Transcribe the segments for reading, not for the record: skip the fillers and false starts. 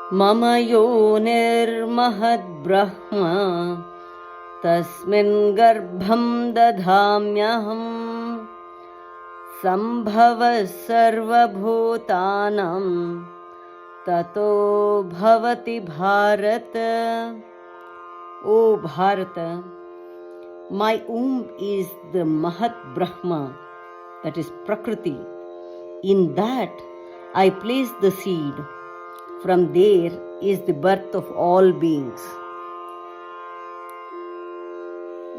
मम योनिर्महद्ब्रह्म तस्मिन् गर्भं दधाम्यहम् सम्भवः सर्वभूतानां ततो भवति Bharata. O Bharata, my womb is the Mahat Brahma, that is Prakriti. In that I place the seed. From there is the birth of all beings.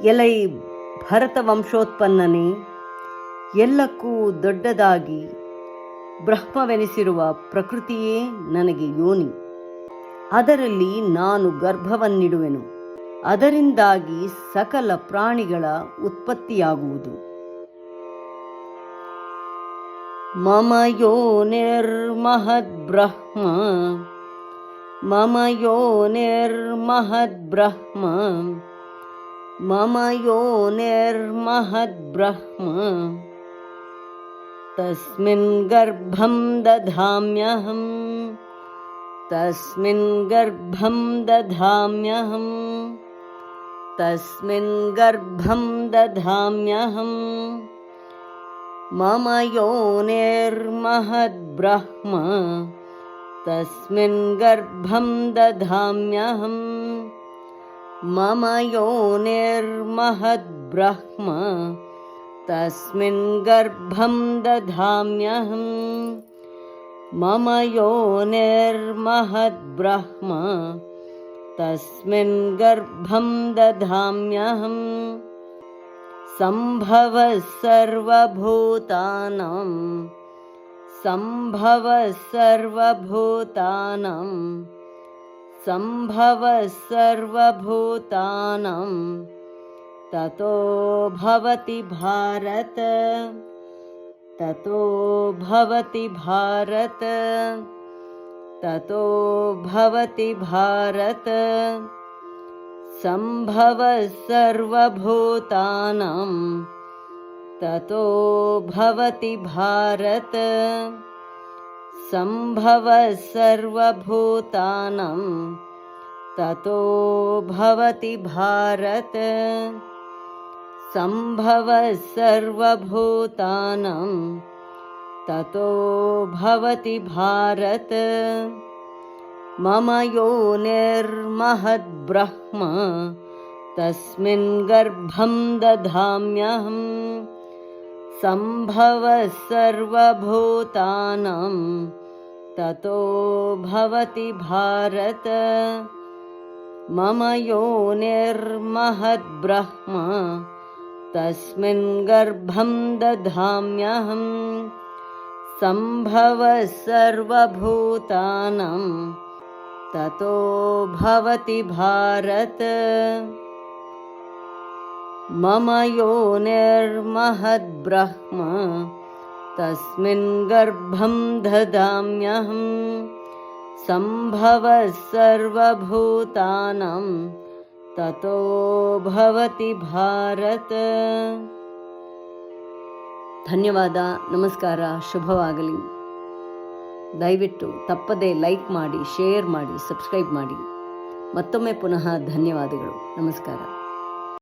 ಎಲೈ ಭರತ ವಂಶೋತ್ಪನ್ನನೇ, ಎಲ್ಲಕ್ಕೂ ದೊಡ್ಡದಾಗಿ ಬ್ರಹ್ಮವೆನಿಸಿರುವ ಪ್ರಕೃತಿಯೇ ನನಗೆ ಯೋನಿ. ಅದರಲ್ಲಿ ನಾನು ಗರ್ಭವನ್ನಿಡುವೆನು. ಅದರಿಂದಾಗಿ ಸಕಲ ಪ್ರಾಣಿಗಳ ಉತ್ಪತ್ತಿಯಾಗುವುದು. ಮಮ ಯೋನಿರ್ಮಹದ್ಬ್ರಹ್ಮ ಮಮ ಯೋನಿರ್ಮಹದ್ಬ್ರಹ್ಮ ಮಮ ಯೋನಿರ್ಮಹದ್ಬ್ರಹ್ಮ ತಸ್ಮಿನ್ ಗರ್ಭಂ ದಧಾಮ್ಯಹಂ ತಸ್ಮಿನ್ ಗರ್ಭಂ ದಧಾಮ್ಯಹಂ ತಸ್ಮಿನ್ ಗರ್ಭಂ ದಧಾಮ್ಯಹಂ ಮಮ ಯೋನಿರ್ಮಹದ್ಬ್ರಹ್ಮ ತಸ್ಮಿನ್ ಗರ್ಭಂ ದಧಾಮ್ಯಹಂ ಮಮ ಯೋನಿರ್ಮಹದ್ಬ್ರಹ್ಮ ತಸ್ಮಿನ್ ಗರ್ಭಂ ದಧಾಮ್ಯಹಂ ಮಮ ಯೋನಿರ್ಮಹದ್ಬ್ರಹ್ಮ ತಸ್ಮಿನ್ ಗರ್ಭಂ ದಧಾಮ್ಯಹಂ ಸಂಭವಃ ಸರ್ವಭೂತಾನಾಂ ಸಂಭವಃ ಸರ್ವಭೂತಾನಾಂ ಸಂಭವಃ ಸರ್ವಭೂತಾನಾಂ ತತೋ ಭವತಿ ಭಾರತ ತತೋ ಭವತಿ ಭಾರತ ತತೋ ಭವತಿ ಭಾರತ ಸಂಭವಃ ಸರ್ವಭೂತಾನಾಂ ತತೋ ಭವತಿ ಭಾರತ ಸಂಭವಃ ಸರ್ವಭೂತಾನಾಂ ತತೋ ಭವತಿ ಭಾರತ ಸಂಭವಃ ಸರ್ವಭೂತಾನಾಂ ತತೋ ಭವತಿ ಭಾರತ ಮಮ ಯೋನಿರ್ಮಹದ್ಬ್ರಹ್ಮ ತಸ್ಮಿನ್ ಗರ್ಭಂ ದಧಾಮ್ಯಹಂ ಸಂಭವಃ ಸರ್ವಭೂತಾನಾಂ ತತೋ ಭವತಿ ಭಾರತ ಮಮ ಯೋನಿರ್ಮಹದ್ಬ್ರಹ್ಮ ತಸ್ಮಿನ್ ಗರ್ಭಂ ದಧಾಮ್ಯಹಂ ಸಂಭವಃ ಸರ್ವಭೂತಾನಾಂ ತತೋ ಭವತಿ ಭಾರತ ಮಮ ಯೋನಿರ್ಮಹದ್ಬ್ರಹ್ಮ ತಸ್ಮಿನ್ ಗರ್ಭಂ ದಧಾಮ್ಯಹಂ ಸಂಭವಃ ಸರ್ವಭೂತಾನಾಂ ತತೋ ಭವತಿ ಭಾರತ. ಧನ್ಯವಾದ. ನಮಸ್ಕಾರ. ಶುಭವಾಗಲಿ. ದಯವಿಟ್ಟು ತಪ್ಪದೇ ಲೈಕ್ ಮಾಡಿ, ಶೇರ್ ಮಾಡಿ, ಸಬ್ಸ್ಕ್ರೈಬ್ ಮಾಡಿ. ಮತ್ತೊಮ್ಮೆ ಪುನಃ ಧನ್ಯವಾದಗಳು. ನಮಸ್ಕಾರ.